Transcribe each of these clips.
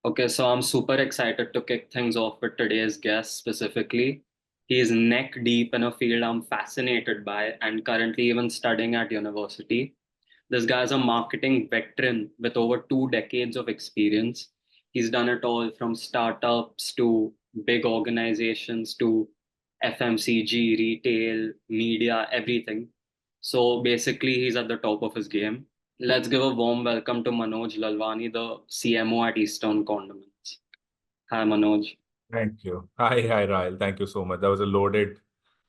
Okay, so I'm super excited to kick things off with today's guest specifically. He is neck deep in a field I'm fascinated by and currently even studying at university. This guy's a marketing veteran with over 2 decades of experience. He's done it all from startups to big organizations to FMCG, retail, media, everything. So basically, he's at the top of his game. Let's give a warm welcome to Manoj Lalwani, the CMO at Eastern Condiments. Hi, Manoj. Thank you. Hi, Rahil. Thank you so much. That was a loaded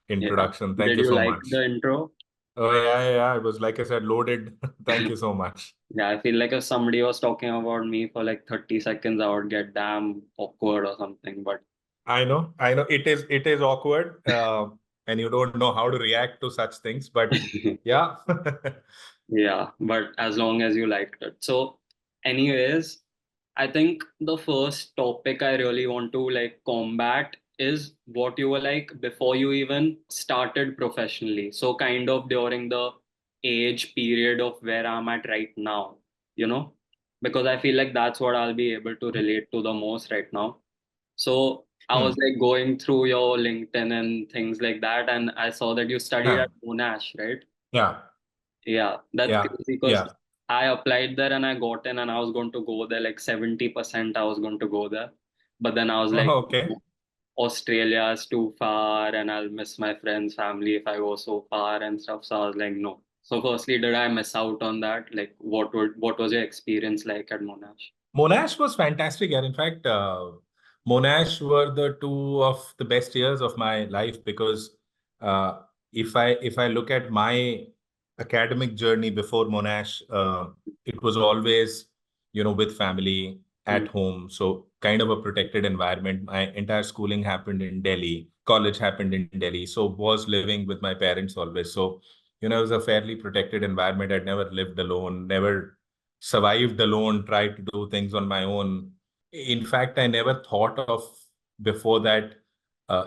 Yeah. introduction. Thank Did you you so like much. the intro? Oh, yeah. It was, like I said, loaded. Thank you so much. Yeah, I feel like if somebody was talking about me for like 30 seconds, I would get damn awkward or something. But I know. It is awkward, and you don't know how to react to such things. But yeah, yeah, but as long as you liked it. So, anyways, I think the first topic I really want to like combat is what you were like before you even started professionally. So, kind of during the age period of where I'm at right now, you know, because I feel like that's what I'll be able to relate to the most right now. So, I was Hmm. like going through your LinkedIn and things like that, and I saw that you studied at Huh. Monash, right? Yeah, Yeah, that's yeah, crazy because yeah. I applied there and I got in and I was going to go there like 70% I was going to go there. But then I was like, Okay. Australia is too far and I'll miss my friends, family if I go so far and stuff. So I was like, no. So firstly, did I miss out on that? Like what was your experience like at Monash? Monash was fantastic, and in fact, Monash were the two of the best years of my life because uh, if I look at my academic journey before Monash, it was always with family Hmm. at home, so kind of a protected environment. My entire schooling happened in Delhi, college happened in Delhi, so was living with my parents always. So it was a fairly protected environment. I'd never lived alone, never survived alone, tried to do things on my own. In fact, I never thought of before that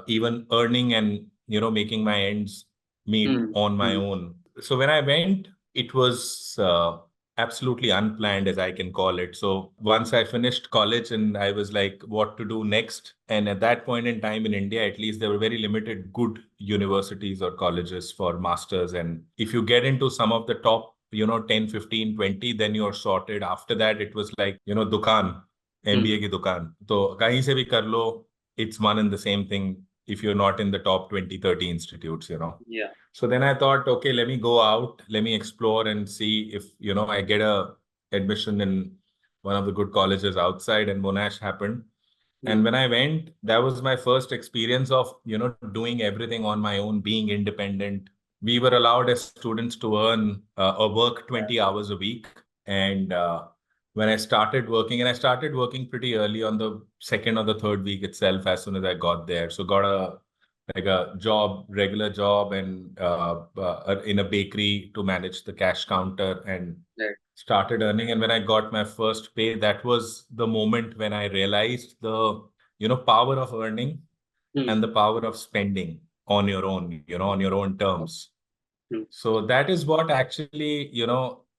even earning and making my ends meet Hmm. on my Hmm. own. So when I went, it was absolutely unplanned, as I can call it. So once I finished college and I was like, what to do next? And at that point in time in India, at least, there were very limited good universities or colleges for masters. And if you get into some of the top 10, 15, 20, then you're sorted. After that, it was like, dukan, Hmm. MBA ki dukan. So kahin se bhi kar lo, it's one and the same thing if you're not in the top 20, 30 institutes. Yeah. So then I thought, okay, let me go out, let me explore and see if, I get a admission in one of the good colleges outside, and Monash happened. Hmm. And when I went, that was my first experience of, doing everything on my own, being independent. We were allowed as students to earn or work 20 hours a week. And when I started working, and I started working pretty early on the second or the third week itself, as soon as I got there. So got a job, regular job, and in a bakery to manage the cash counter, and Right. started earning. And when I got my first pay, that was the moment when I realized the power of earning Hmm. and the power of spending on your own, on your own terms. Hmm. So that is what actually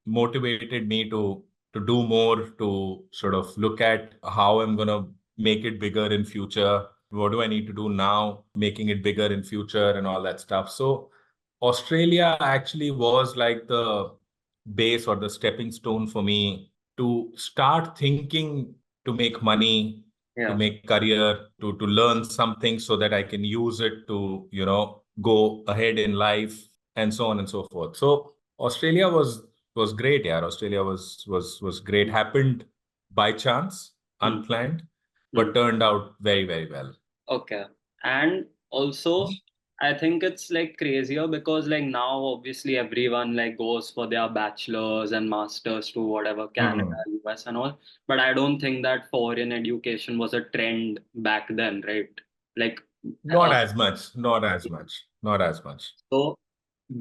motivated me to do more, to sort of look at how I'm going to make it bigger in future. What do I need to do now, making it bigger in future, and all that stuff. So Australia actually was like the base or the stepping stone for me to start thinking, to make money, to Yeah. make career, to learn something so that I can use it to go ahead in life, and so on and so forth. So Australia was great. Yeah, Australia was great. Happened by chance, Hmm. unplanned, Hmm. but turned out very, very well. Okay. And also, I think it's like crazier because like now obviously everyone like goes for their bachelor's and master's to whatever Canada, Mhm. US and all. But I don't think that foreign education was a trend back then, right? Like, Not uh, as much, not as much, not as much. so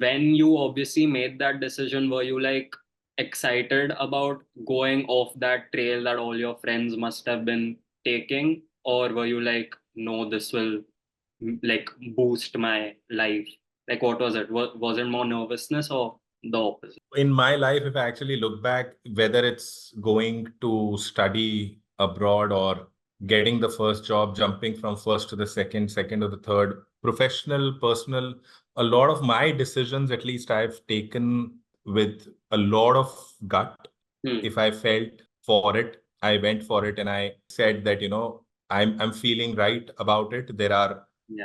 when you obviously made that decision, were you like excited about going off that trail that all your friends must have been taking? Or were you like, no, this will like boost my life? Like, what was it? Was it more nervousness or the opposite? In my life, if I actually look back, whether it's going to study abroad or getting the first job, jumping from first to the second, second to the third, professional, personal, a lot of my decisions, at least I've taken with a lot of gut. If I felt for it, I went for it and I said that, I'm feeling right about it.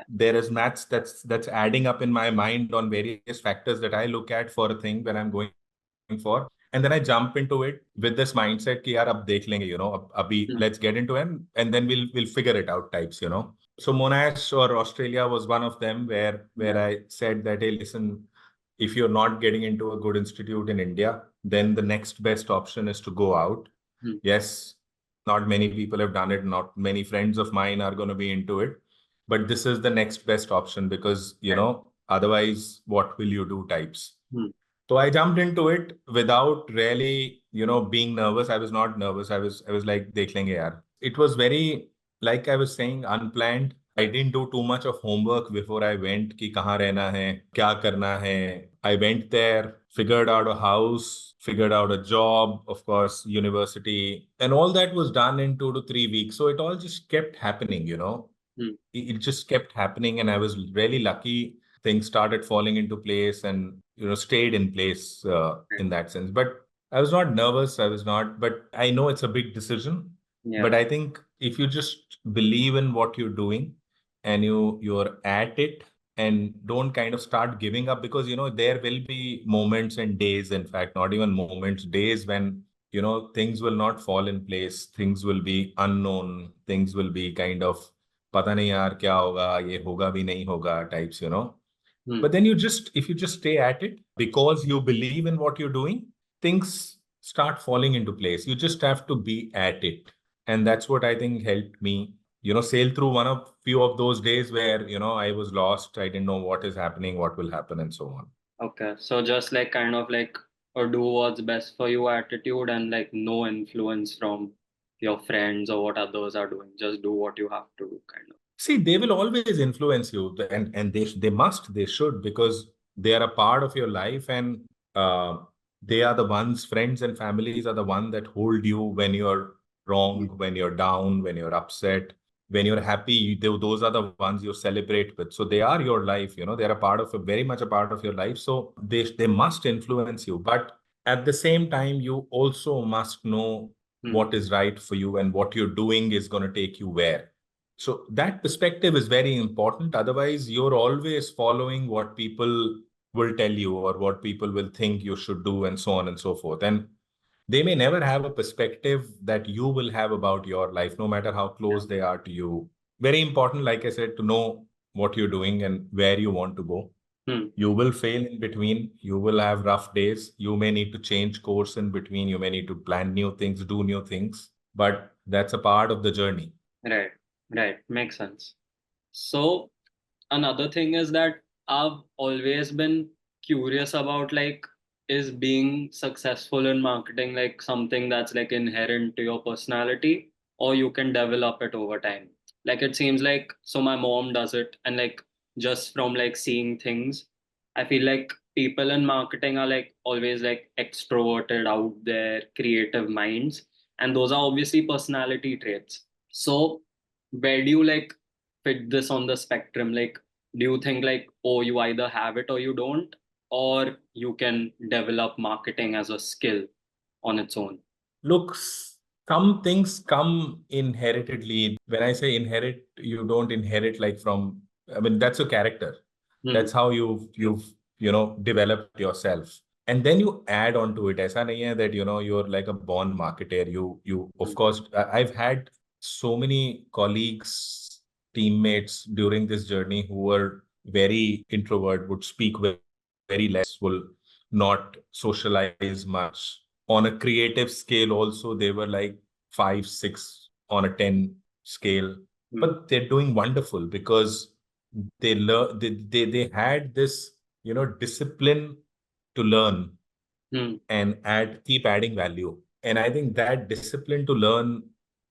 There is maths that's adding up in my mind on various factors that I look at for a thing when I'm going for. And then I jump into it with this mindset कि यार अब देख लेंगे, अभी let's get into it and then we'll figure it out types. So Monash or Australia was one of them where I said that, hey, listen, if you're not getting into a good institute in India, then the next best option is to go out. Yes, not many people have done it. Not many friends of mine are going to be into it. But this is the next best option because, otherwise, what will you do types? So I jumped into it without really, being nervous. I was not nervous. I was like, dekh lenge yaar. It was very, like I was saying, unplanned. I didn't do too much of homework before I went कि कहाँ रहना है, क्या करना है. I went there, figured out a house, figured out a job, of course, university, and all that was done in 2 to 3 weeks. So it all just kept happening. It just kept happening, and I was really lucky. Things started falling into place and stayed in place in that sense. But I was not nervous. I was not, but I know it's a big decision. But I think if you just believe in what you're doing and you're at it and don't kind of start giving up, because there will be moments and days, in fact, not even moments, days when things will not fall in place, things will be unknown, things will be kind of पता नहीं यार क्या होगा, ये होगा भी नहीं होगा types. But then if you just stay at it because you believe in what you're doing, things start falling into place. You just have to be at it. And that's what I think helped me, sail through few of those days where, I was lost. I didn't know what is happening, what will happen, and so on. Okay, so just like kind of like a do what's best for you attitude and like no influence from your friends or what others are doing. Just do what you have to do, kind of. See, they will always influence you, and they should, because they are a part of your life, and uh, they are the ones. Friends and families are the one that hold you when you're wrong, when you're down, when you're upset, when you're happy. Those are the ones you celebrate with. So they are your life. They're a part of very much a part of your life. So they must influence you, but at the same time, you also must know what is right for you and what you're doing is going to take you where. So that perspective is very important. Otherwise, you're always following what people will tell you or what people will think you should do, and so on and so forth. And they may never have a perspective that you will have about your life, no matter how close they are to you. Very important, like I said, to know what you're doing and where you want to go. You will fail in between. You will have rough days. You may need to change course in between. You may need to plan new things, do new things. But that's a part of the journey. Right, right. Makes sense. So another thing is that I've always been curious about like, is being successful in marketing like something that's like inherent to your personality, or you can develop it over time? Like it seems like, so my mom does it, and like just from like seeing things, I feel like people in marketing are like always like extroverted, out there, creative minds, and those are obviously personality traits. So where do you like fit this on the spectrum? Like, do you think like, oh, you either have it or you don't, or you can develop marketing as a skill on its own? Look, some things come inheritedly. When I say inherit, you don't inherit like from, I mean, that's your character. That's how you've developed yourself. And then you add on to it. ऐसा नहीं है that, you're like a born marketer. Of course, I've had so many colleagues, teammates during this journey who were very introvert, would speak very less, will not socialize much. On a creative scale also, they were like 5 6 on a 10 scale, but they're doing wonderful because they learn they had this discipline to learn and keep adding value. And I think that discipline to learn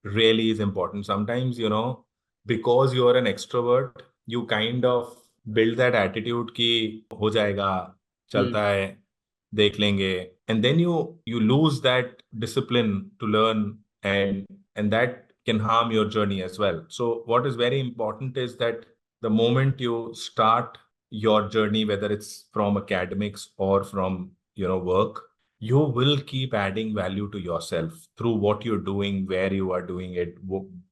really is important. Sometimes, because you're an extrovert, you kind of build that attitude कि हो जाएगा, चलता है, देख लेंगे. And then you lose that discipline to learn and and that can harm your journey as well. So what is very important is that the moment you start your journey, whether it's from academics or from work, you will keep adding value to yourself through what you're doing, where you are doing it,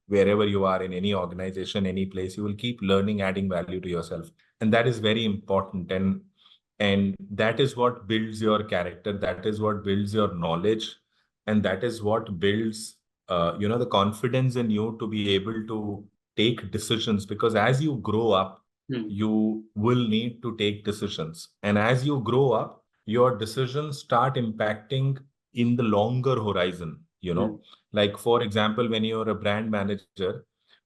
wherever you are in any organization, any place. You will keep learning, adding value to yourself, and that is very important. And that is what builds your character, that is what builds your knowledge, and that is what builds the confidence in you to be able to take decisions, because as you grow up, Hmm. you will need to take decisions, and as you grow up, your decisions start impacting in the longer horizon. Hmm. Like, for example, when you're a brand manager,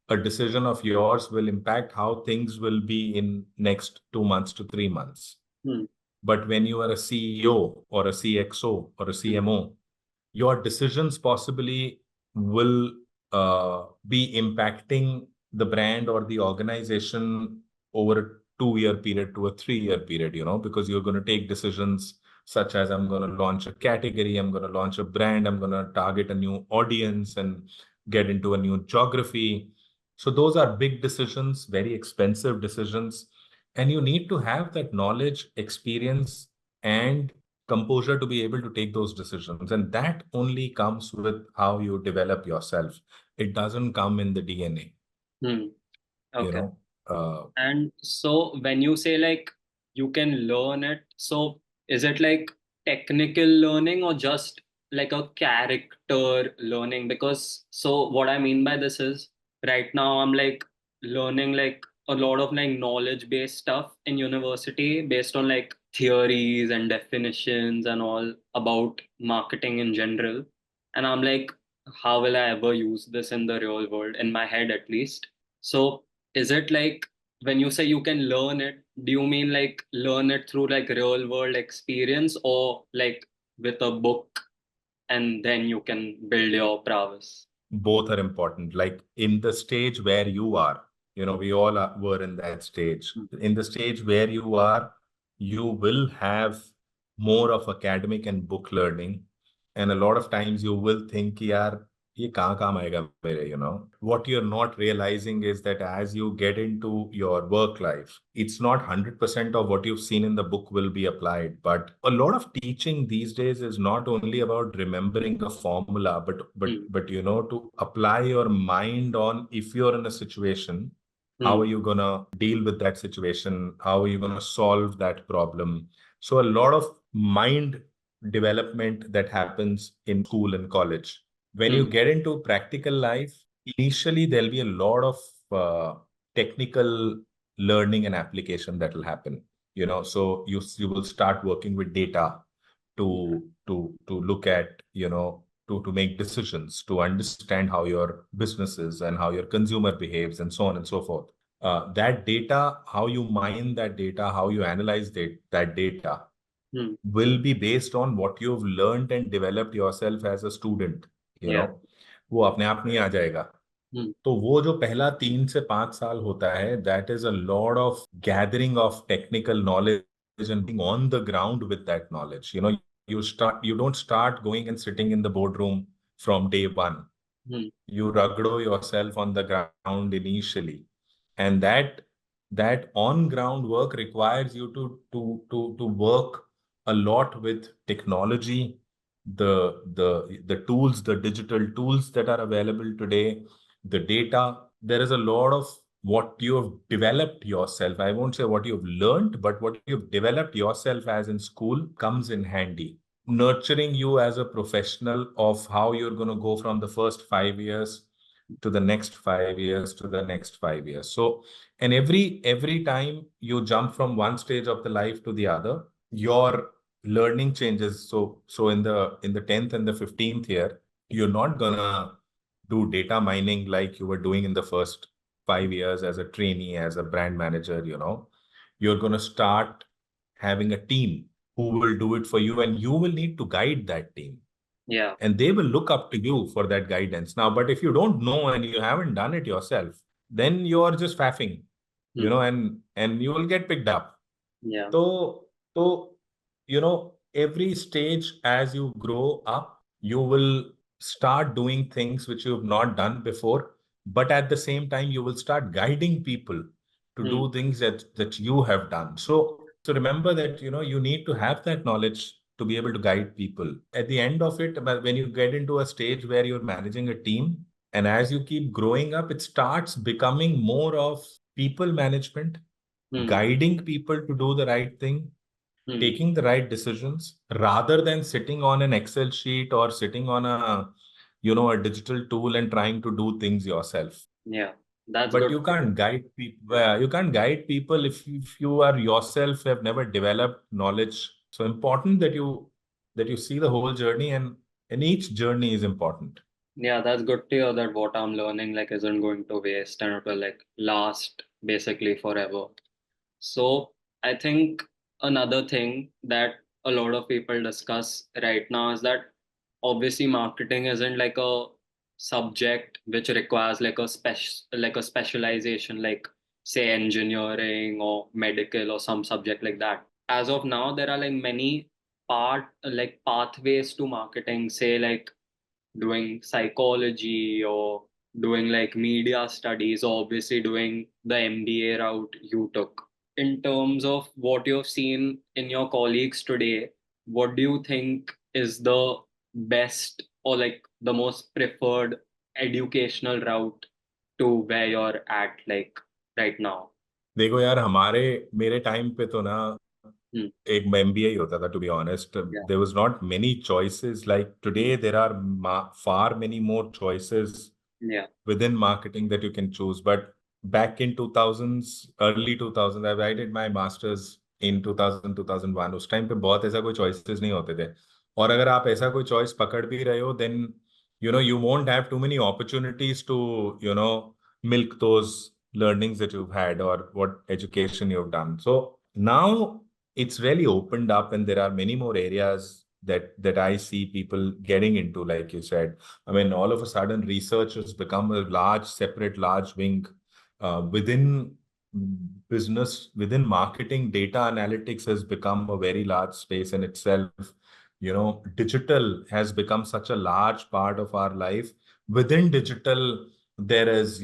a decision of yours will impact how things will be in next 2 months to 3 months. Hmm. But when you are a CEO or a CXO or a Hmm. CMO, your decisions possibly will be impacting the brand or the organization over a 2 year period to a 3 year period, because you're going to take decisions such as, I'm going to launch a category, I'm going to launch a brand, I'm going to target a new audience and get into a new geography. So those are big decisions, very expensive decisions. And you need to have that knowledge, experience, and composure to be able to take those decisions. And that only comes with how you develop yourself. It doesn't come in the DNA, Hmm. you Okay. know. Uh, And so when you say like you can learn it, so is it like technical learning or just like a character learning? Because so what I mean by this is right now I'm like learning like a lot of like knowledge based stuff in university based on like theories and definitions and all about marketing in general. And I'm like, how will I ever use this in the real world, in my head at least? So is it like when you say you can learn it, do you mean like learn it through like real world experience or like with a book and then you can build your prowess? Both are important. Like, in the stage where you are, we all were in that stage. Hmm. In the stage where you are, you will have more of academic and book learning. And a lot of times you will think, yaar, ye kahan kaam aayega mere, What you're not realizing is that as you get into your work life, it's not 100% of what you've seen in the book will be applied. But a lot of teaching these days is not only about remembering a formula, Hmm. but to apply your mind on, if you're in a situation, how Hmm. are you going to deal with that situation? How are you going to solve that problem? So a lot of mind development that happens in school and college. When you Hmm. get into practical life, initially there'll be a lot of technical learning and application that will happen. So you will start working with data to look at, to make decisions, to understand how your business is and how your consumer behaves, and so on and so forth. That data, how you mine that data, how you analyze that data, Hmm. will be based on what you've learned and developed yourself as a student. you know Yeah. वो अपने आप नहीं आ जाएगा. Hmm. तो वो जो पहला 3 से 5 साल होता है, that is a lot of gathering of technical knowledge and being on the ground with that knowledge. You don't start going and sitting in the boardroom from day one. Hmm. You rugdo yourself on the ground initially, and that on ground work requires you to work a lot with technology, the tools, the digital tools that are available today, the data. There is a lot of what you have developed yourself. I won't say what you've learned, but what you've developed yourself as in school comes in handy, nurturing you as a professional of how you're going to go from the first 5 years to the next 5 years to the next 5 years. So, and every time you jump from one stage of the life to the other, your learning changes. So in the 10th and the 15th year, you're not gonna do data mining like you were doing in the first 5 years as a trainee, as a brand manager. You're gonna start having a team who will do it for you, and you will need to guide that team, Yeah. and they will look up to you for that guidance. Now, but if you don't know and you haven't done it yourself, then you're just faffing, Hmm. and you will get picked up. Yeah. So every stage as you grow up, you will start doing things which you have not done before, but at the same time, you will start guiding people to Hmm. do things that you have done. So remember that, you need to have that knowledge to be able to guide people. At the end of it, when you get into a stage where you're managing a team, and as you keep growing up, it starts becoming more of people management, Hmm. guiding people to do the right thing, Hmm. taking the right decisions, rather than sitting on an Excel sheet or sitting on a digital tool and trying to do things yourself. Yeah, that's But good. you can't guide people. You can't guide people if you are yourself have never developed knowledge. So important that you see the whole journey, and each journey is important. Yeah, that's good to hear that what I'm learning like isn't going to waste and it will like last basically forever. So I think another thing that a lot of people discuss right now is that obviously marketing isn't like a subject which requires like a specialization like say engineering or medical or some subject like that. As of now, there are like many pathways to marketing, say like doing psychology or doing like media studies, or obviously doing the MBA route you took. In terms of what you've seen in your colleagues today, what do you think is the best or like the most preferred educational route to where you're at like right now? देखो यार, हमारे मेरे time पे तो ना Hmm. एक MBA ही होता था, to be honest. Yeah. There was not many choices. Like today, there are far many more choices Yeah. within marketing that you can choose. But back in 2000s, early 2000s, I did my master's in 2000, 2001. उस time पे बहुत ऐसा कोई choices नहीं होते थे. और अगर आप ऐसा कोई choice पकड़ भी रहे हो, then you won't have too many opportunities to milk those learnings that you've had or what education you've done. So now it's really opened up, and there are many more areas that I see people getting into, like you said. I mean, all of a sudden, research has become a large wing within business, within marketing. Data analytics has become a very large space in itself. Digital has become such a large part of our life. Within digital, there is,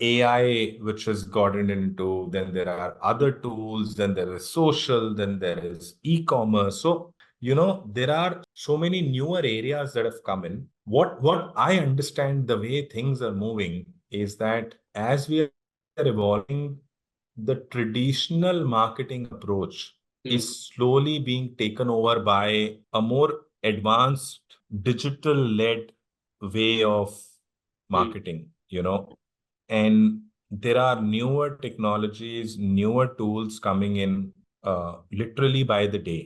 AI, which has gotten into, then there are other tools, then there is social, then there is e-commerce. So, there are so many newer areas that have come in. What I understand, the way things are moving is that as we are evolving, the traditional marketing approach Hmm. is slowly being taken over by a more advanced digital led way of Hmm. marketing, and there are newer technologies, newer tools coming in literally by the day.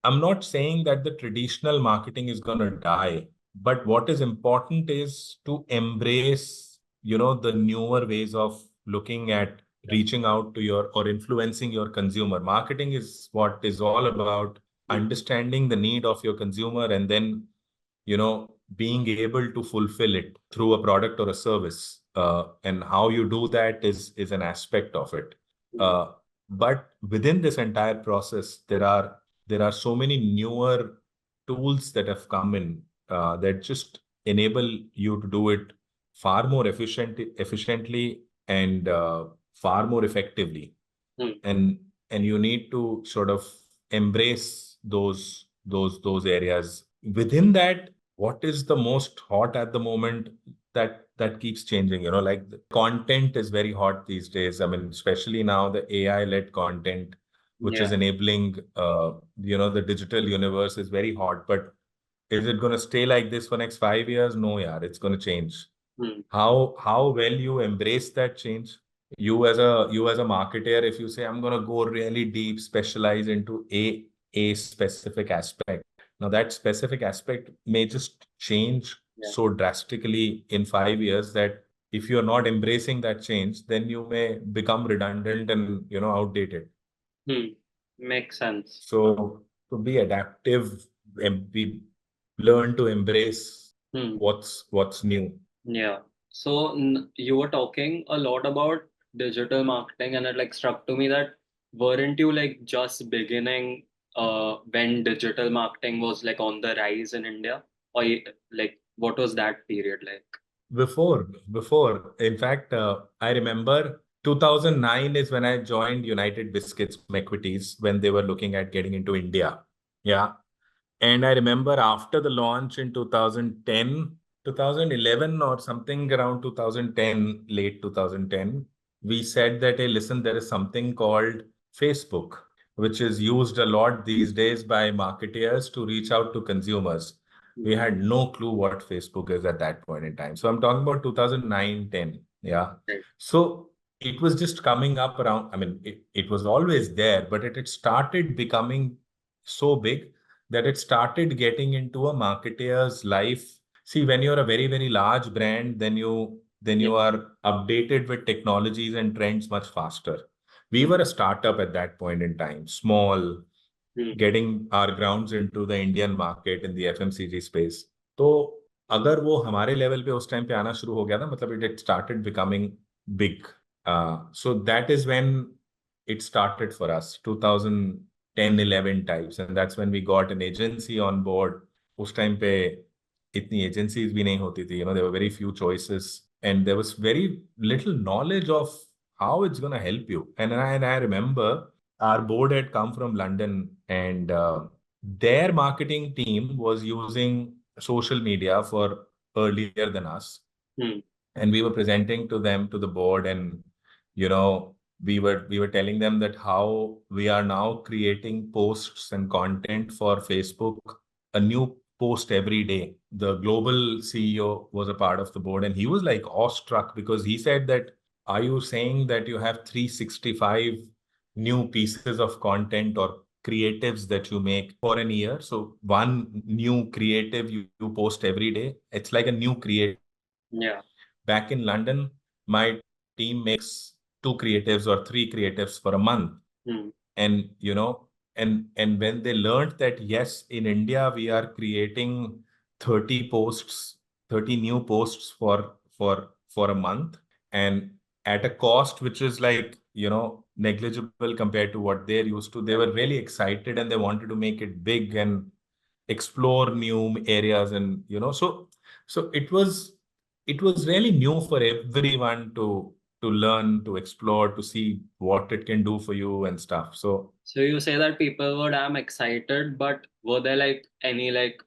I'm not saying that the traditional marketing is going to die, but what is important is to embrace, the newer ways of looking at Yeah. reaching out to your or influencing your consumer. Marketing is what is all about Hmm. understanding the need of your consumer, and then being able to fulfill it through a product or a service, and how you do that is an aspect of it. Hmm. uh, but within this entire process, there are so many newer tools that have come in that just enable you to do it far more efficiently and far more effectively, Hmm. and you need to sort of embrace those areas. Within that, what is the most hot at the moment, that keeps changing, like the content is very hot these days. I mean, especially now, the AI led content which Yeah. is enabling the digital universe is very hot. But is it going to stay like this for next 5 years? No, yeah, it's going to change. Hmm. How well you embrace that change. You as a marketer, if you say, I'm going to go really deep, specialize into a specific aspect, now that specific aspect may just change Yeah. so drastically in 5 years that if you're not embracing that change, then you may become redundant and outdated. Hmm. Makes sense. So to be adaptive, and we learn to embrace Hmm. what's new. Yeah. So you were talking a lot about digital marketing, and it like struck to me that weren't you like just beginning when digital marketing was like on the rise in India? or like what was that period like? Before. In fact, I remember 2009 is when I joined United Biscuits McVitie's when they were looking at getting into India. Yeah. And I remember after the launch in 2010, 2011 or something around 2010, late 2010, we said that, hey, listen, there is something called Facebook, which is used a lot these days by marketeers to reach out to consumers. We Hmm. had no clue what Facebook is at that point in time. So I'm talking about 2009, 10. Yeah. Right. So it was just coming up around. I mean, it was always there, but it had started becoming so big that it started getting into a marketeer's life. See, when you're a very, very large brand, then Yeah. you are updated with technologies and trends much faster. We Hmm. were a startup at that point in time, small, Hmm. getting our grounds into the Indian market in the FMCG space. तो अगर वो हमारे level पे उस time पे आना शुरू हो गया था, मतलब it started becoming big. So that is when it started for us, 2010, 11 types, and that's when we got an agency on board. उस टाइम पे इतनी agencies भी नहीं होती थी, there were very few choices, and there was very little knowledge of how it's going to help you. And I remember our board had come from London, and their marketing team was using social media for earlier than us. Hmm. And we were presenting to them, to the board, and you know we were telling them that how we are now creating posts and content for Facebook, a new post every day. The global CEO was a part of the board, and he was like awestruck because he said that, are you saying that you have 365 new pieces of content or creatives that you make for an year? So one new creative you post every day, it's like a new creative. Yeah. Back in London, my team makes two creatives or three creatives for a month. Hmm. And and when they learned that, yes, in India we are creating 30 posts, 30 new posts for a month, and at a cost which is like, negligible compared to what they're used to, they were really excited and they wanted to make it big and explore new areas. And so it was really new for everyone to learn, to explore, to see what it can do for you and stuff. So So you say that people were damn excited, but were there like any like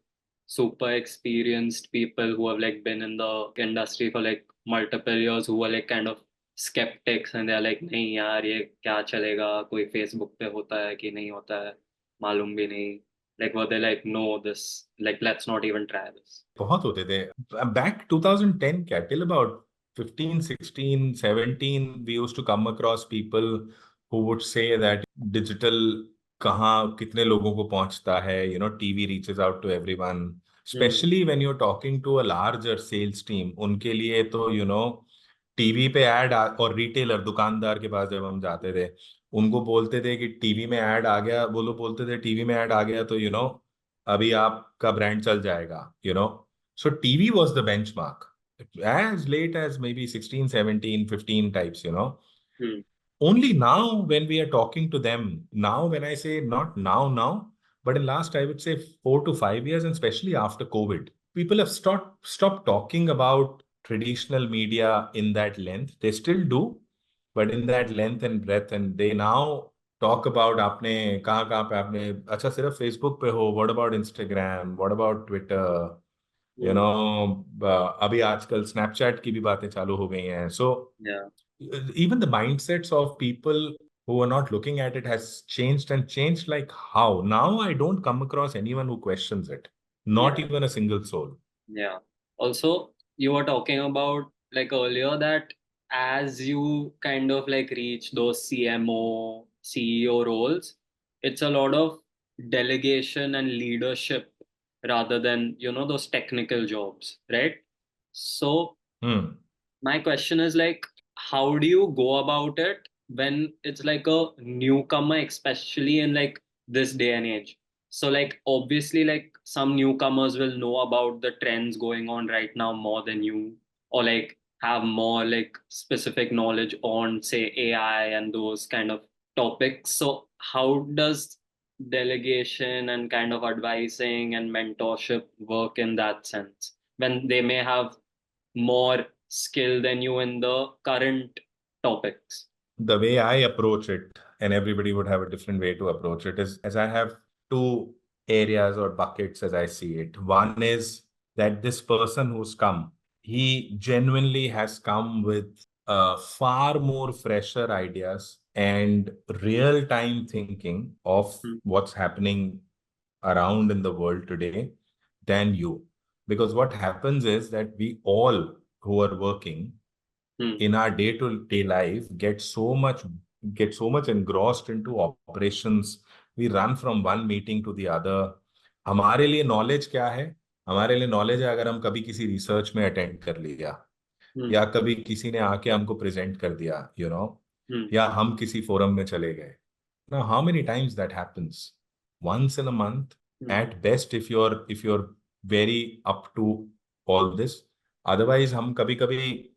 super experienced people who have like been in the industry for like multiple years who were like kind of skeptics and they're like नहीं यार ये क्या चलेगा कोई Facebook पे होता है कि नहीं होता है मालूम भी नहीं like were they like no this like let's not even try this. बहुत होते थे back 2010, क्या till about 15, 16, 17, we used to come across people who would say that digital कहाँ कितने लोगों को पहुंचता है, TV reaches out to everyone, Hmm. especially when you're talking to a larger sales team. उनके लिए तो टीवी पे ऐड और रिटेलर दुकानदार के पास जब हम जाते थे, उनको बोलते थे कि टीवी में ऐड आ गया, वो लोग बोलते थे टीवी में ऐड आ गया तो अभी आपका ब्रांड चल जाएगा. So TV was the benchmark as late as maybe 16, 17, 15 types. Hmm. Only now when we are talking to them, now when I say not now, but in last, I would say 4 to 5 years, and especially after COVID, people have stopped talking about traditional media in that length. They still do, but in that length and breadth, and they now talk about आपने कहाँ पे आपने अच्छा सिर्फ Facebook पे हो, what about Instagram, what about Twitter, Hmm. अभी आजकल स्नैपचैट की भी बातें चालू हो गई हैं. So Yeah. even the mindsets of people who are not looking at it has changed, and changed like how. Now I don't come across anyone who questions it. Not Yeah. even a single soul. Yeah. Also, you were talking about like earlier that as you kind of like reach those CMO, CEO roles, it's a lot of delegation and leadership rather than, those technical jobs, right? So Hmm. my question is like, how do you go about it when it's like a newcomer, especially in like this day and age? So like obviously like some newcomers will know about the trends going on right now more than you, or like have more like specific knowledge on say AI and those kind of topics. So how does delegation and kind of advising and mentorship work in that sense when they may have more skill than you in the current topics? The way I approach it, and everybody would have a different way to approach it, is as I have two areas or buckets as I see it. One is that this person who's come, he genuinely has come with far more fresher ideas and real time thinking of Hmm. what's happening around in the world today than you. Because what happens is that we all who are working Hmm. in our day-to-day life get so much engrossed into operations. We run from one meeting to the other. हमारे लिए knowledge क्या है? हमारे लिए knowledge है अगर हम कभी किसी रिसर्च में अटेंड कर लिया, Hmm. या कभी किसी ने आके हमको प्रेजेंट कर दिया, Hmm. या हम किसी फोरम में चले गए. Now, how many times that happens? Once in a month, Hmm. at best, if you're very up to all this. Otherwise, हम कभी कभी,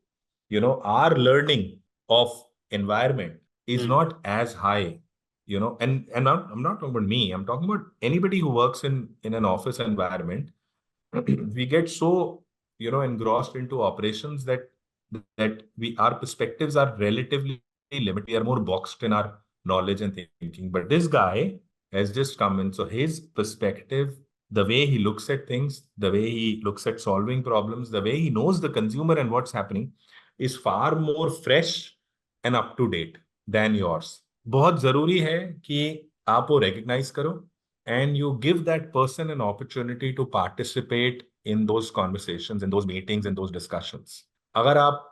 our learning of environment is Hmm. not as high, and I'm not talking about me. I'm talking about anybody who works in an office environment. We get so, engrossed into operations that our perspectives are relatively limited. We are more boxed in our knowledge and thinking. But this guy has just come in, so his perspective, the way he looks at things, the way he looks at solving problems, the way he knows the consumer and what's happening, is far more fresh and up to date than yours. बहुत जरूरी है कि आप वो recognize करो, and you give that person an opportunity to participate in those conversations, in those meetings, in those discussions. अगर आप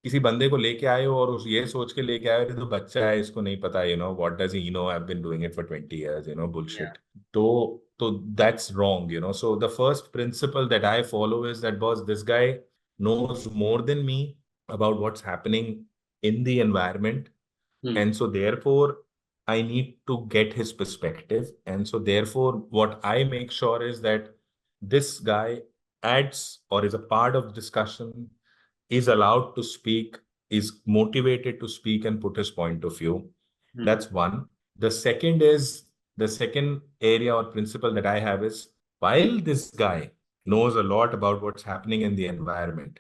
किसी बंदे को लेके आए हो और उस ये सोच के लेके आए हो तो बच्चा है, इसको नहीं पता, what does he know, I have been doing it for 20 years, Yeah. bullshit. तो that's wrong. So the first principle that I follow is that, boss, this guy knows more than me about what's happening in the environment, Hmm. and so therefore I need to get his perspective. And so therefore what I make sure is that this guy adds or is a part of discussion, is allowed to speak, is motivated to speak and put his point of view. Hmm. That's one. The second area or principle that I have is, while this guy knows a lot about what's happening in the environment,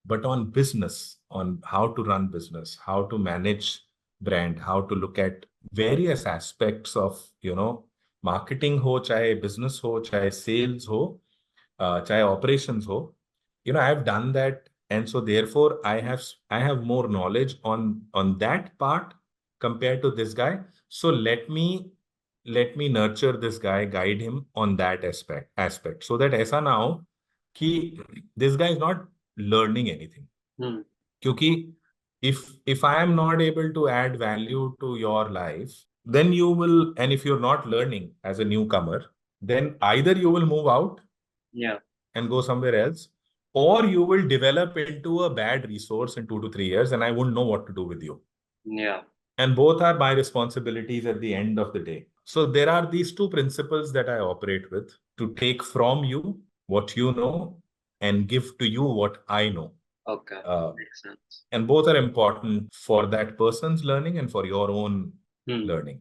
but on business, on how to run business, how to manage brand, how to look at various aspects of, marketing ho, chahe business ho, chahe sales ho, chahe operations ho, I've done that. And so therefore I have more knowledge on that part compared to this guy. So let me nurture this guy, guide him on that aspect, so that ऐसा ना हो कि this guy is not learning anything. Hmm. क्योंकि if I am not able to add value to your life, then you will, and if you're not learning as a newcomer, then either you will move out Yeah. and go somewhere else, or you will develop into a bad resource in 2 to 3 years, and I wouldn't know what to do with you. Yeah. And both are my responsibilities at the end of the day. So there are these two principles that I operate with: to take from you what you know and give to you what I know. Okay. Uh, Makes sense. and both are important for that person's learning and for your own Hmm. learning.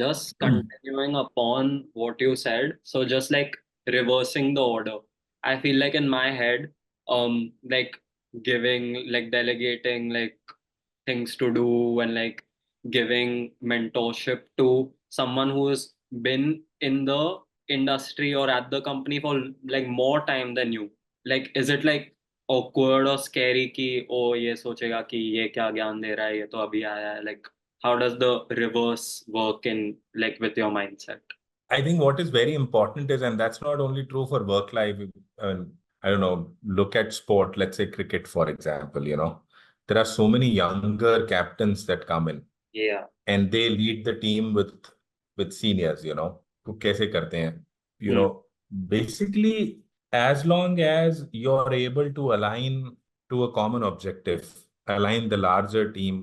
Just continuing upon what you said, so just like reversing the order, I feel like in my head, like giving, like delegating, like things to do, and like giving mentorship to someone who's been in the industry or at the company for like more time than you. Like, is it like awkward or scary कि ओ ये सोचेगा कि ये क्या ज्ञान दे रहा है, ये तो अभी आया है, like how does the reverse work in like with your mindset? I think what is very important is, and that's not only true for work life. I don't know, look at sport, let's say cricket, for example, there are so many younger captains that come in Yeah. and they lead the team with seniors, तो कैसे करते हैं, Hmm. basically, as long as you're able to align to a common objective, align the larger team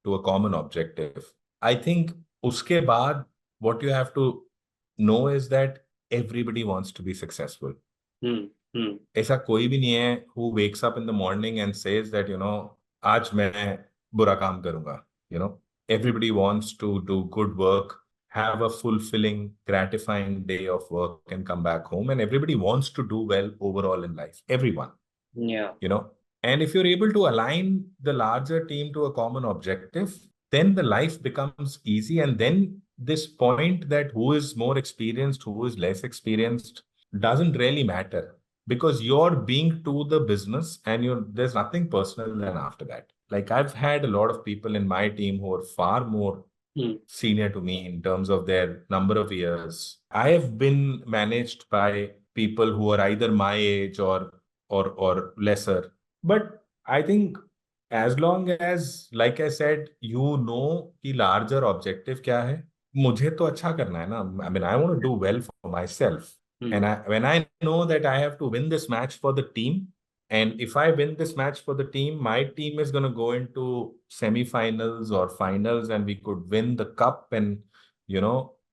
to a common objective, I think uske baad what you have to know is that everybody wants to be successful. Hmm. Hmm. ऐसा कोई भी नहीं है who wakes up in the morning and says that, आज मैं बुरा काम करूंगा. Everybody wants to do good work, have a fulfilling, gratifying day of work and come back home. And everybody wants to do well overall in life. Everyone, Yeah. you know. And if you're able to align the larger team to a common objective, then the life becomes easy. And then this point that who is more experienced, who is less experienced, doesn't really matter because you're being to the business and there's nothing personal then after that. Like I've had a lot of people in my team who are far more Hmm. senior to me in terms of their number of years. I have been managed by people who are either my age or lesser. But I think as long as, like I said, you know the larger objective क्या है, मुझे तो अच्छा करना है ना. I mean, I want to do well for myself. Hmm. And when I know that I have to win this match for the team, and if I win this match for the team, my team is going to go into semi-finals or finals, and we could win the cup, and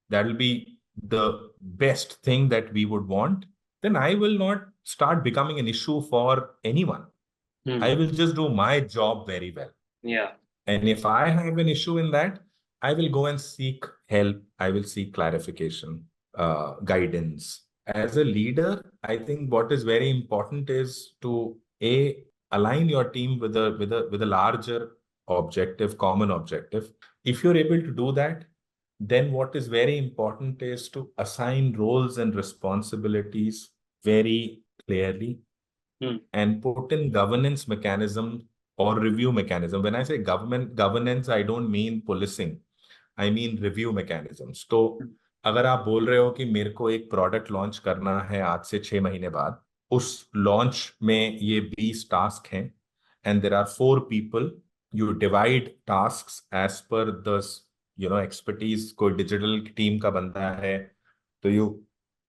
that'll be the best thing that we would want. Then I will not start becoming an issue for anyone. Hmm. I will just do my job very well. Yeah. And if I have an issue in that, I will go and seek help. I will seek clarification, guidance. As a leader, I think what is very important is to align your team with a larger objective, common objective. If you're able to do that, then what is very important is to assign roles and responsibilities very clearly Hmm. and put in governance mechanism or review mechanism. When I say governance, I don't mean policing. I mean review mechanisms. तो अगर आप बोल रहे हो कि मेरे को एक प्रोडक्ट लॉन्च करना है आज से 6 महीने बाद, उस लॉन्च में ये 20 टास्क हैं and there are 4 people, you divide tasks as per the expertise. कोई डिजिटल टीम का बंदा है तो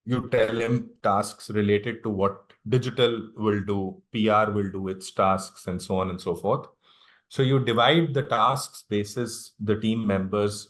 you tell him tasks related to what digital will do, PR will do its tasks, and so on and so forth. So you divide the tasks basis the team members'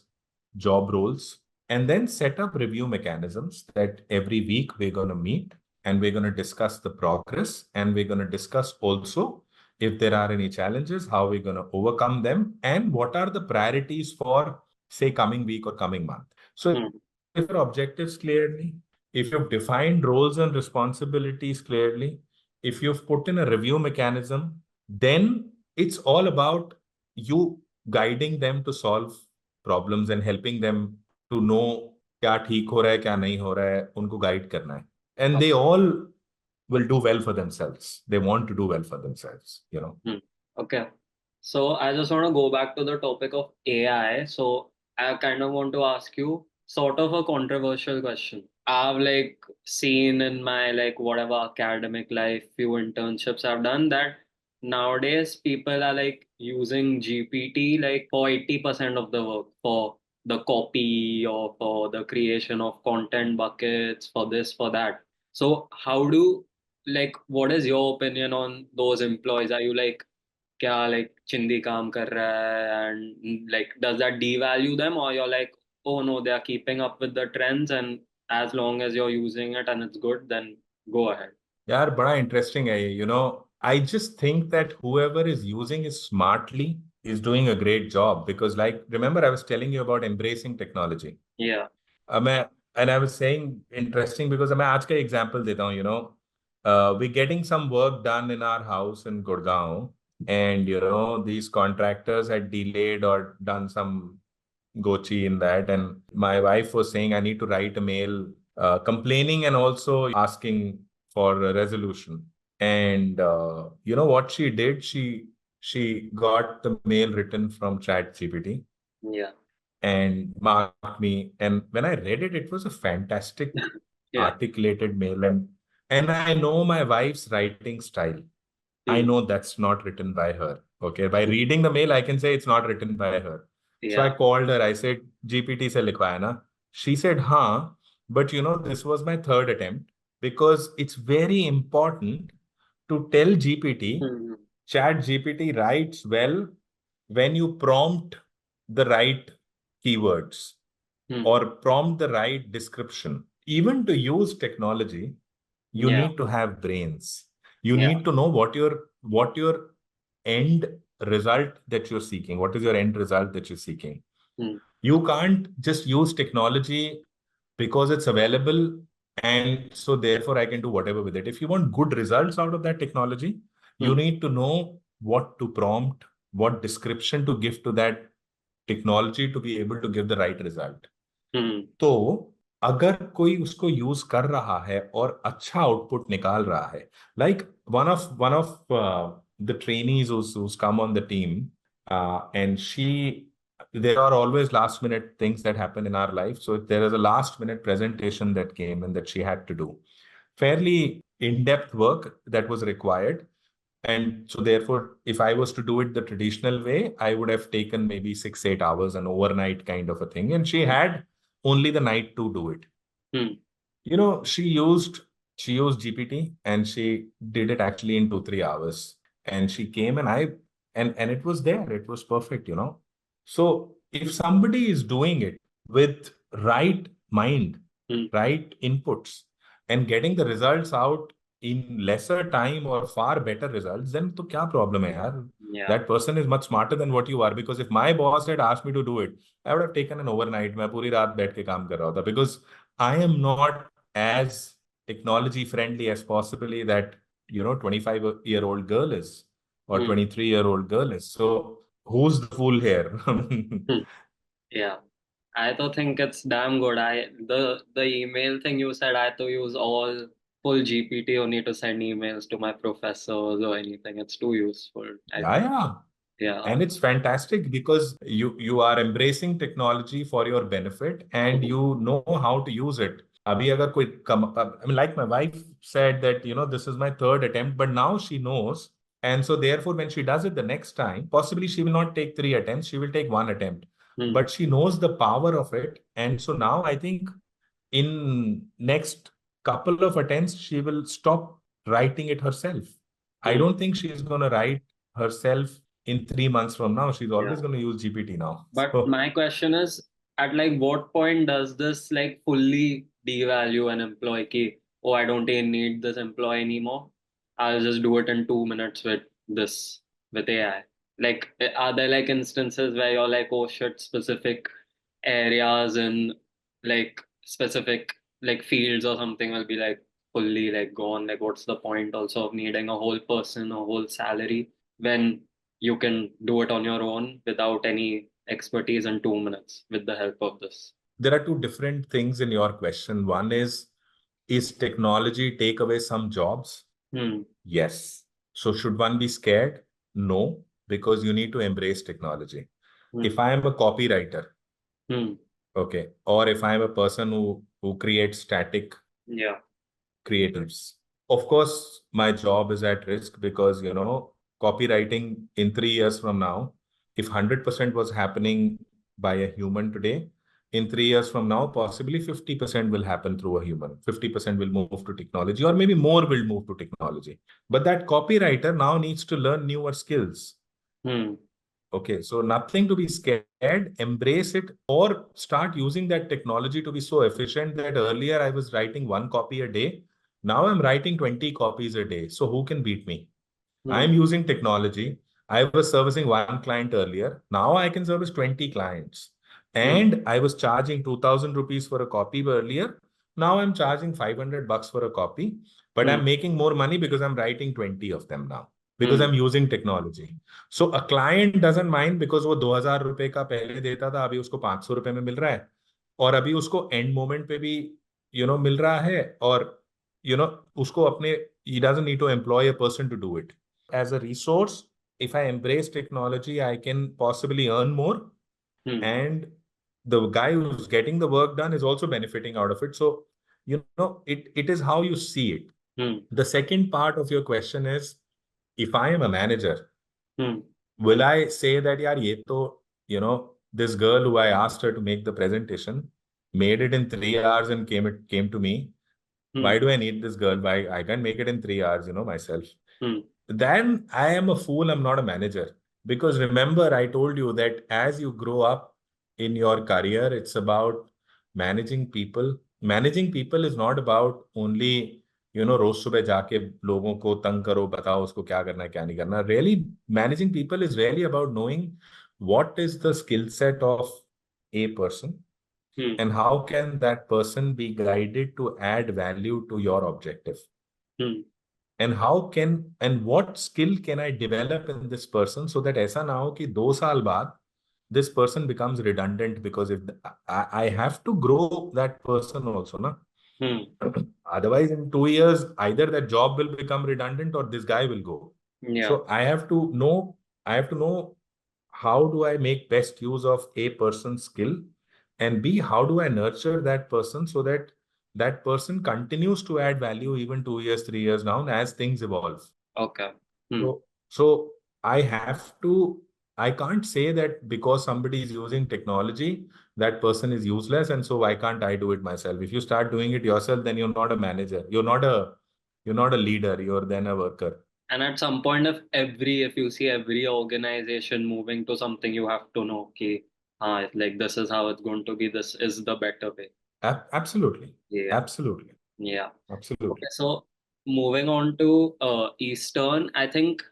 job roles, and then set up review mechanisms that every week we're going to meet and we're going to discuss the progress, and we're going to discuss also if there are any challenges, how we're going to overcome them, and what are the priorities for, say, coming week or coming month. So Hmm. if your objectives clearly, if you've defined roles and responsibilities clearly, if you've put in a review mechanism, then it's all about you guiding them to solve problems and helping them to know क्या ठीक हो रहा है क्या नहीं हो रहा है, उनको guide करना है. And they all will do well for themselves. They want to do well for themselves. Hmm. Okay. So I just want to go back to the topic of AI. So I kind of want to ask you sort of a controversial question. I've like seen in my like whatever academic life, few internships I've done that nowadays people are like using GPT like for 80% of the work for the copy or for the creation of content buckets for this, for that. So how do like what is your opinion on those employees? Are you like क्या like चिंदी काम कर रहा है and like does that devalue them or you're like oh no they are keeping up with the trends and as long as you're using it and it's good then go ahead. यार बड़ा interesting है ये. I just think that whoever is using it smartly is doing a great job because, like, remember I was telling you about embracing technology. Yeah. मैं and I was saying interesting because मैं आज का example देता हूँ. We're getting some work done in our house in Gurgaon, and these contractors had delayed or done some Gochi in that. And my wife was saying, I need to write a mail complaining and also asking for a resolution. And you know what she did? She got the mail written from ChatGPT Yeah. and marked me. And when I read it, it was a fantastic Yeah. articulated mail. And I know my wife's writing style. I Hmm. know that's not written by her. Okay. By reading the mail, I can say it's not written by her. So I Yeah. called her. I said, GPT se likhwaya na? She said, huh. But this was my third attempt because it's very important to tell GPT, Hmm. Chat GPT writes well when you prompt the right keywords Hmm. or prompt the right description. Even to use technology, you Yeah. need to have brains. You Yeah. need to know what your end result that you're seeking. What is your end result that you're seeking? Hmm. You can't just use technology because it's available and so therefore I can do whatever with it. If you want good results out of that technology, you Hmm. need to know what to prompt, what description to give to that technology to be able to give the right result. Hmm. तो अगर कोई उसको use कर रहा है और अच्छा output निकाल रहा है, like one of the trainees who's come on the team, and there are always last minute things that happen in our life. So there is a last minute presentation that came and that she had to do. Fairly in-depth work that was required. And so therefore, if I was to do it the traditional way, I would have taken maybe 6, 8 hours, an overnight kind of a thing. And she had only the night to do it. Hmm. She used GPT and she did it actually in 2, 3 hours. And she came and and it was there. It was perfect. So if somebody is doing it with right mind, Hmm. right inputs, and getting the results out in lesser time or far better results, then to kya problem hai yaar? Yeah. That person is much smarter than what you are. Because if my boss had asked me to do it, I would have taken an overnight. मैं पूरी रात बैठ के काम कर रहा होता. Because I am not as technology friendly as possibly that 25-year-old girl is, or Hmm. 23-year-old girl is. So who's the fool here? Hmm. Yeah. I don't think it's damn good. The email thing you said, I to use all full GPT only to send emails to my professors or anything. It's too useful. Yeah, yeah. Yeah. And it's fantastic because you are embracing technology for your benefit and Hmm. you know how to use it. Abhi agar koi I mean, like my wife said that, this is my third attempt, but now she knows. And so therefore, when she does it the next time, possibly she will not take 3 attempts, she will take 1 attempt. Hmm. But she knows the power of it. And so now I think in next couple of attempts, she will stop writing it herself. I Hmm. don't think she is going to write herself in 3 months from now. She's Yeah. always going to use GPT now. But So my question is, at like what point does this like fully devalue an employee? Ki, oh, I don't even need this employee anymore. I'll just do it in 2 minutes with this with AI. Like, are there like instances where you're like, oh shit, specific areas and like specific like fields or something will be like fully like gone? Like, what's the point also of needing a whole person, a whole salary when you can do it on your own without any expertise in 2 minutes with the help of this? there are two different things in your question. One is technology take away some jobs? Hmm. Yes. So should one be scared? No, because you need to embrace technology. Hmm. If I am a copywriter, Hmm. okay, or if I am a person who creates static Yeah. creatives. Of course, my job is at risk because, copywriting in 3 years from now, if 100% was happening by a human today, in 3 years from now, possibly 50% will happen through a human. 50% will move to technology, or maybe more will move to technology. But that copywriter now needs to learn newer skills. Hmm. Okay, so nothing to be scared, embrace it, or start using that technology to be so efficient that earlier I was writing 1 copy a day. Now I'm writing 20 copies a day. So who can beat me? Hmm. I'm using technology. I was servicing one client earlier. Now I can service 20 clients. Hmm. And I was charging 2000 rupees for a copy earlier. Now I'm charging 500 bucks for a copy, but Hmm. I'm making more money because I'm writing 20 of them now because Hmm. I'm using technology. So a client doesn't mind because वो 2000 रुपए का पहले देता था, अभी उसको 500 रुपए में मिल रहा है, और अभी उसको एंड मोमेंट पे भी मिल रहा है, और उसको अपने he doesn't need to employ a person to do it. As a resource, if I embrace technology, I can possibly earn more, Hmm. and the guy who's getting the work done is also benefiting out of it. So it is how you see it. Hmm. The second part of your question is, if I am a manager, Hmm. will I say that, yaar, ye to, this girl who I asked her to make the presentation made it in 3 hours and came to me. Hmm. Why do I need this girl? Why I can't make it in 3 hours, myself? Hmm. Then I am a fool. I'm not a manager. Because remember, I told you that as you grow up in your career, it's about managing people. Managing people is not about only, रोज सुबह जाके लोगों को तंग करो, बताओ उसको क्या करना है क्या नहीं करना. Really, managing people is really about knowing what is the skill set of a person, Hmm. and how can that person be guided to add value to your objective? Hmm. And how can and what skill can I develop in this person so that ऐसा ना हो कि 2 साल बाद this person becomes redundant, because if I have to grow that person also, na. Hmm. Otherwise, in 2 years, either that job will become redundant or this guy will go. Yeah. So I have to know how do I make best use of a person's skill, and B, how do I nurture that person so that that person continues to add value even 2 years, 3 years down as things evolve. Okay. Hmm. So I can't say that because somebody is using technology, that person is useless, and so why can't I do it myself? If you start doing it yourself, then you're not a manager. You're not a leader. You're then a worker. And at some point, if you see every organization moving to something, you have to know, okay, like this is how it's going to be. This is the better way. Absolutely. Yeah. Absolutely. Yeah. Okay. Absolutely. So moving on to Eastern, I think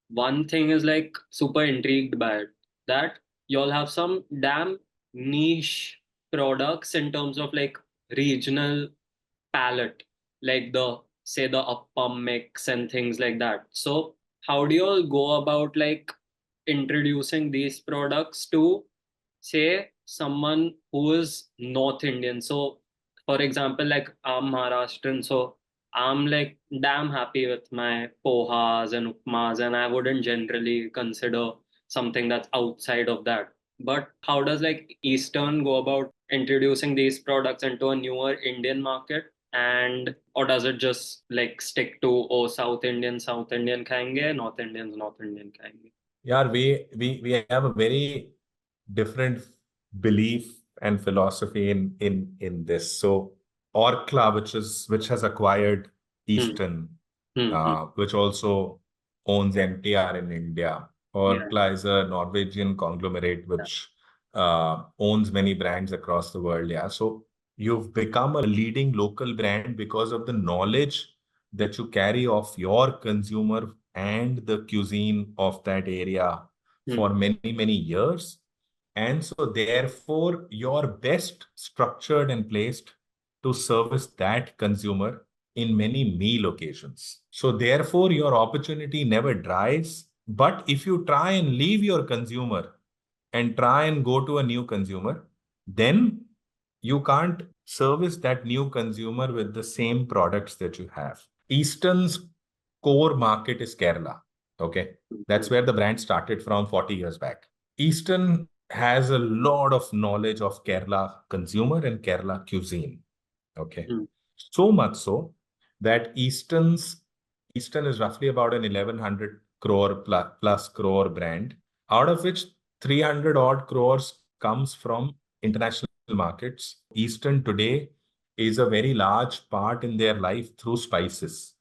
one thing is like super intrigued by it, that y'all have some damn niche products in terms of like regional palette, like the say the appam mix and things like that. So how do you all go about like introducing these products to say someone who is North Indian? So for example, like I'm Maharashtrian, so I'm like damn happy with my pohas and upmas, and I wouldn't generally consider something that's outside of that. But how does like Eastern go about introducing these products into a newer Indian market? And or does it just like stick to, oh, South Indian खाएंगे, North Indian खाएंगे? Yeah, we have a very different belief and philosophy in this. So Orkla, which has acquired Hmm. Eastern, Hmm. which also owns MTR in India. Yeah. Orkla is a Norwegian conglomerate Yeah. which owns many brands across the world. Yeah, so you've become a leading local brand because of the knowledge that you carry of your consumer and the cuisine of that area Hmm. for many years. And so, therefore, you're best structured and placed to service that consumer in many meal occasions. So, therefore, your opportunity never dries. But if you try and leave your consumer and try and go to a new consumer, then you can't service that new consumer with the same products that you have. Eastern's core market is Kerala. Okay. Hmm. That's where the brand started from 40 years back. Eastern has a lot of knowledge of Kerala consumer and Kerala cuisine. Okay. Hmm. So much so that Eastern is roughly about an 1100 crore plus crore brand, out of which 300 odd crores comes from international markets. Eastern today is a very large part in their life through spices.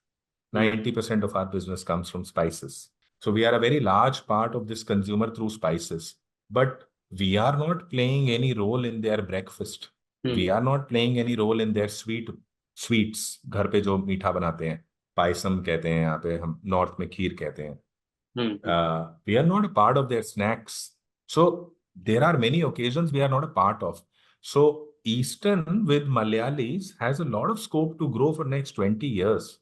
Hmm. 90% of our business comes from spices. So we are a very large part of this consumer through spices. But we are not playing any role in their breakfast. Hmm. We are not playing any role in their sweets. घर पे जो मीठा बनाते हैं, पायसम कहते हैं, यहाँ पे हम नॉर्थ में खीर कहते हैं. Hmm. We are not a part of their snacks. So there are many occasions we are not a part of. So Eastern with Malayalis has a lot of scope to grow for next 20 years.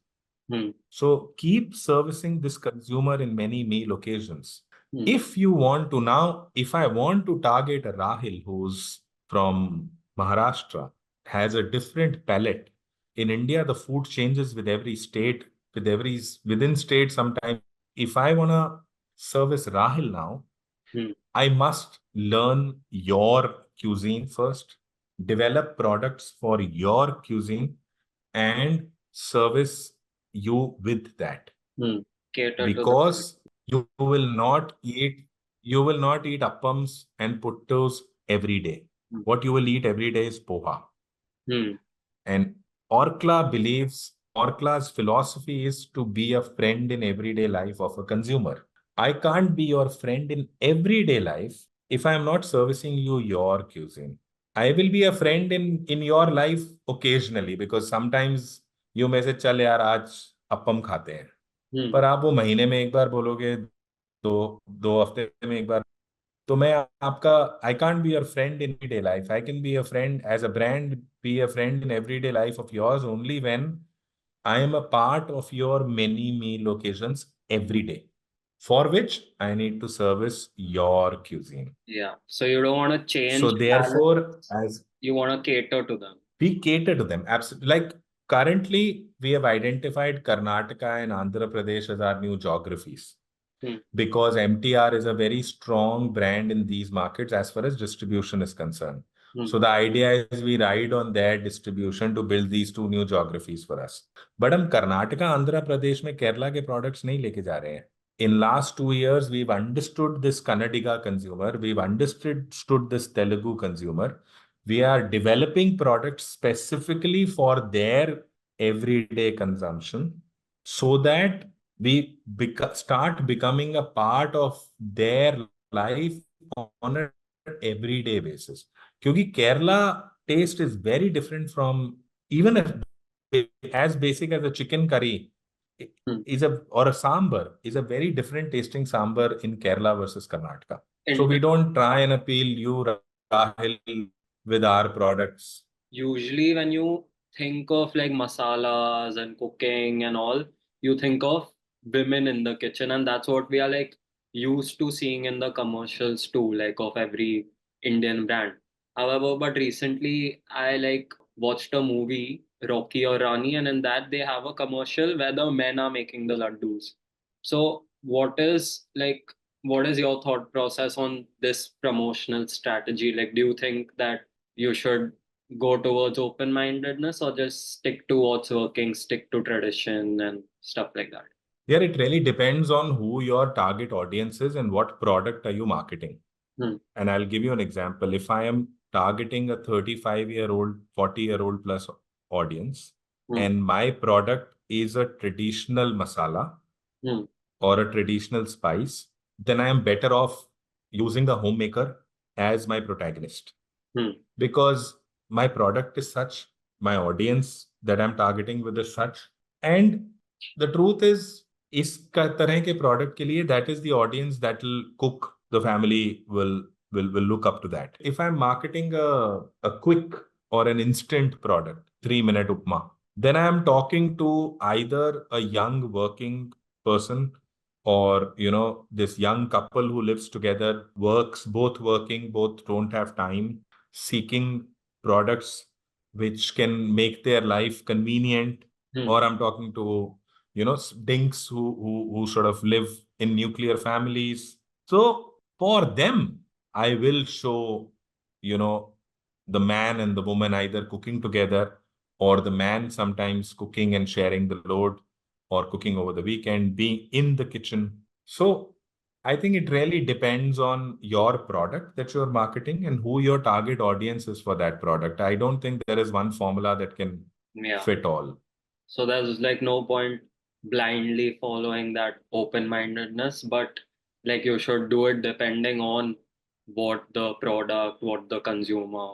Hmm. So keep servicing this consumer in many meal occasions. Hmm. If you want to now, if I want to target a Rahil who's from Maharashtra, has a different palate. In India, the food changes with every state, within state sometimes. If I wanna service Rahil now, Hmm. I must learn your cuisine first, develop products for your cuisine, and service you with that. Hmm. Cater to the. Because you will not eat appams and puttos every day. Hmm. What you will eat every day is poha. Hmm. And Orkla's philosophy is to be a friend in everyday life of a consumer. I can't be your friend in everyday life if I am not servicing you your cuisine. I will be a friend in your life occasionally because sometimes you may say चल यार आज appam खाते हैं. Hmm. पर आप वो महीने में एक बार बोलोगे, दो दो हफ्ते में एक बार तो मैं आपका I can't be your friend in everyday life. I can be a friend as a brand, be a friend in everyday life of yours only when I am a part of your many meal occasions every day, for which I need to service your cuisine. Yeah. So you don't want to So change therefore, balance. as You want to cater to them. we cater to them, absolutely. Like currently, we have identified Karnataka and Andhra Pradesh as our new geographies Hmm. because MTR is a very strong brand in these markets as far as distribution is concerned. Hmm. So the idea is we ride on their distribution to build these two new geographies for us. But हम कर्नाटका आंध्र प्रदेश में केरला के products नहीं लेके जा रहे हैं. In last 2 years, we've understood this Kannadiga consumer, we've understood this Telugu consumer. We are developing products specifically for their everyday consumption so that we start becoming a part of their life on an everyday basis. क्योंकि Kerala taste is very different from even as basic as a chicken curry Hmm. is a or a sambar is a very different tasting sambar in Kerala versus Karnataka. So we don't try and appeal you, Rahil, with our products. Usually, when you think of like masalas and cooking and all, you think of women in the kitchen, and that's what we are like used to seeing in the commercials too, like of every Indian brand. However, but recently I like watched a movie, Rocky or Rani, and in that they have a commercial where the men are making the laddus. So, what is your thought process on this promotional strategy? Like, do you think that you should go towards open-mindedness or just stick to what's working, stick to tradition and stuff like that? Yeah, it really depends on who your target audience is and what product are you marketing. Hmm. And I'll give you an example. If I am targeting a 35-year-old, 40-year-old plus audience, Hmm. and my product is a traditional masala Hmm. or a traditional spice, then I am better off using the homemaker as my protagonist Hmm. because my product is such, my audience that I'm targeting with is such. And the truth is, इस तरह के product के लिए, that is the audience that will cook. The family will look up to that. If I'm marketing a quick or an instant product, 3-minute upma, then I'm talking to either a young working person or this young couple who lives together, works, both working, both don't have time, seeking products which can make their life convenient. Hmm. Or I'm talking to dinks who sort of live in nuclear families. So for them, I will show you know the man and the woman either cooking together, or the man sometimes cooking and sharing the load, or cooking over the weekend, being in the kitchen. So I think it really depends on your product that you're marketing and who your target audience is for that product. I don't think there is one formula that can Yeah. fit all. So there's like no point blindly following that open-mindedness, but like you should do it depending on what the product, what the consumer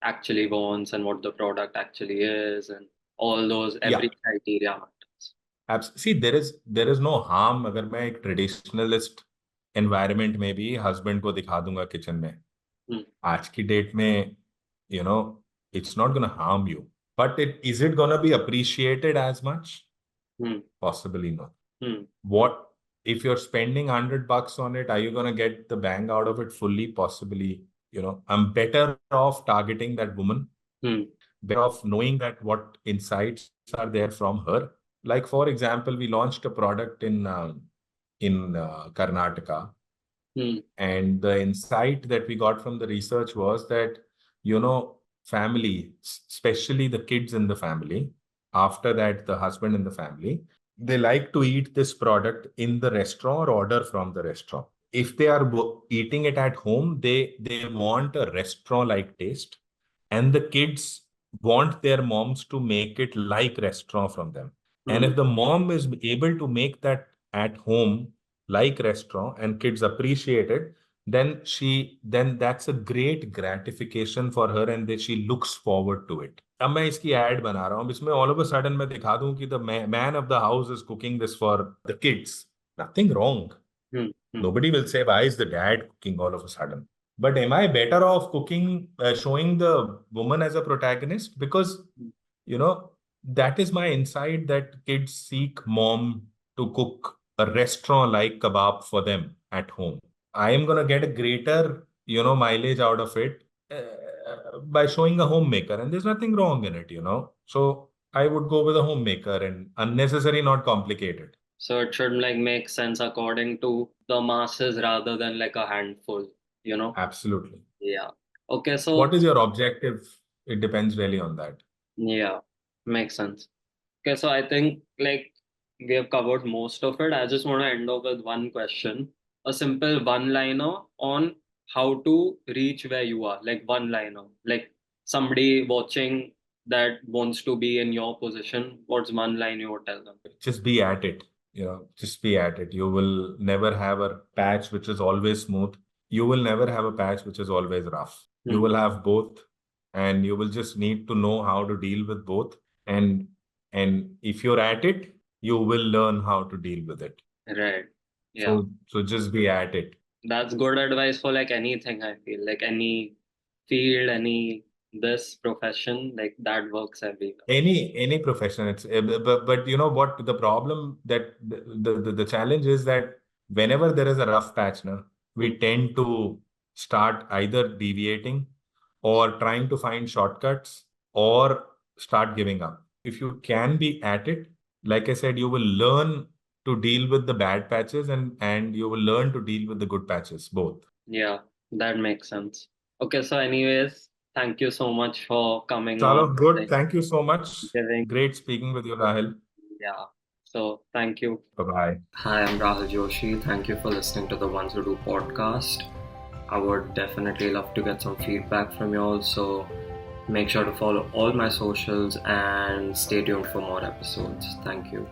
actually wants, and what the product actually is, and all those, Yeah. every criteria matters. See, there is no harm अगर मैं एक traditionalist environment में भी husband को दिखा दूंगा kitchen में. Hmm. आज की डेट में you know it's not going to harm you, but is it going to be appreciated as much? Hmm. Possibly not. Hmm. What if you're spending $100 on it? Are you going to get the bang out of it fully? Possibly. I'm better off targeting that woman, Hmm. better off knowing that what insights are there from her. Like for example, we launched a product in Karnataka, Hmm. and the insight that we got from the research was that, family, especially the kids in the family, after that, the husband in the family, they like to eat this product in the restaurant or order from the restaurant. If they are eating it at home, they want a restaurant-like taste, and the kids want their moms to make it like restaurant from them. And Hmm. if the mom is able to make that at home like restaurant and kids appreciate it, then that's a great gratification for her, and that she looks forward to it. अब मैं इसकी add बना रहा हूँ, इसमें all of a sudden मैं दिखा दूं कि the man of the house is cooking this for the kids. Nothing wrong. Hmm. Nobody will say, why is the dad cooking all of a sudden? But am I better off cooking, showing the woman as a protagonist? Because, you know, that is my insight that kids seek mom to cook a restaurant like kebab for them at home. I am going to get a greater, mileage out of it by showing a homemaker. And there's nothing wrong in it. So I would go with a homemaker and unnecessary, not complicated. So it should like make sense according to the masses rather than like a handful, you know? Absolutely. Yeah. Okay, What so is your objective? It depends really on that. yeah, makes sense. Okay, so I think like we have covered most of it. I just want to end off with one question. A simple one-liner on how to reach where you are. Like one-liner. Like somebody watching that wants to be in your position, what's one line you would tell them? Just be at it. Just be at it. You will never have a patch which is always smooth. You will never have a patch which is always rough. You Hmm. will have both, and you will just need to know how to deal with both. And if you're at it, you will learn how to deal with it. Right. Yeah. So just be at it. That's good advice for like anything, I feel. Like any field, any this profession, like that works everywhere. Any profession, it's but you know what the problem that the challenge is that whenever there is a rough patch now, Hmm. we tend to start either deviating or trying to find shortcuts or start giving up. If you can be at it, like I said, you will learn to deal with the bad patches, and you will learn to deal with the good patches both. Yeah, that makes sense. Okay, so anyways, thank you so much for coming on, Chalo, good, like thank you so much. giving. Great speaking with you, Rahil. Yeah. So thank you. Bye bye. Hi, I'm Rahil Joshi. Thank you for listening to the Ones Who Do podcast. I would definitely love to get some feedback from you all. So make sure to follow all my socials and stay tuned for more episodes. Thank you.